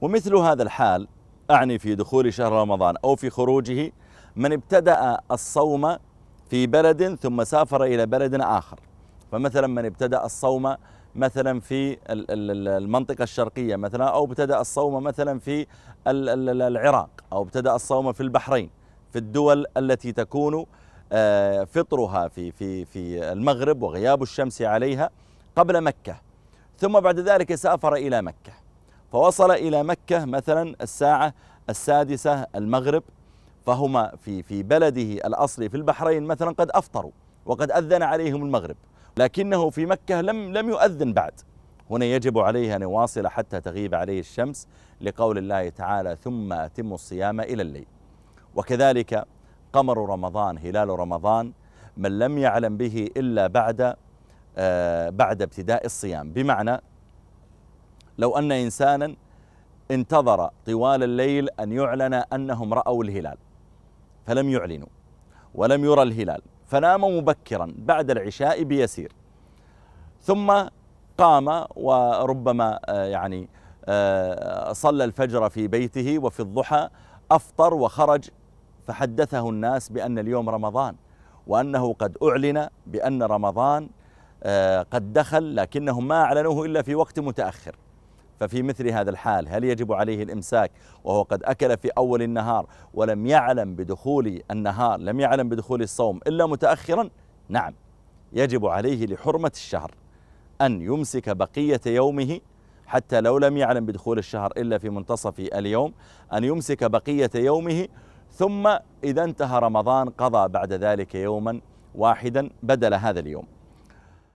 ومثل هذا الحال أعني في دخول شهر رمضان أو في خروجه من ابتدأ الصوم في بلد ثم سافر إلى بلد آخر. فمثلا من ابتدأ الصوم مثلا في المنطقة الشرقية مثلا، أو ابتدأ الصوم مثلا في العراق، أو ابتدأ الصوم في البحرين، في الدول التي تكون فطرها في المغرب وغياب الشمس عليها قبل مكة، ثم بعد ذلك سافر إلى مكة، فوصل إلى مكة مثلا الساعة 6 المغرب، فهما في بلده الأصلي في البحرين مثلا قد أفطروا وقد أذن عليهم المغرب، لكنه في مكة لم يؤذن بعد. هنا يجب عليه أن يواصل حتى تغيب عليه الشمس، لقول الله تعالى: ثم أتموا الصيام إلى الليل. وكذلك قمر رمضان، هلال رمضان، من لم يعلم به إلا بعد ابتداء الصيام. بمعنى لو أن إنسانا انتظر طوال الليل أن يعلن أنهم رأوا الهلال فلم يعلنوا ولم يرى الهلال، فنام مبكرا بعد العشاء بيسير، ثم قام وربما صلى الفجر في بيته، وفي الضحى أفطر وخرج، فحدثه الناس بأن اليوم رمضان وأنه قد أعلن بأن رمضان قد دخل، لكنهم ما أعلنوه إلا في وقت متأخر. ففي مثل هذا الحال هل يجب عليه الإمساك وهو قد أكل في أول النهار ولم يعلم بدخول النهار، لم يعلم بدخول الصوم إلا متأخرا؟ نعم، يجب عليه لحرمة الشهر أن يمسك بقية يومه، حتى لو لم يعلم بدخول الشهر إلا في منتصف اليوم، أن يمسك بقية يومه، ثم إذا انتهى رمضان قضى بعد ذلك يوما واحدا بدل هذا اليوم.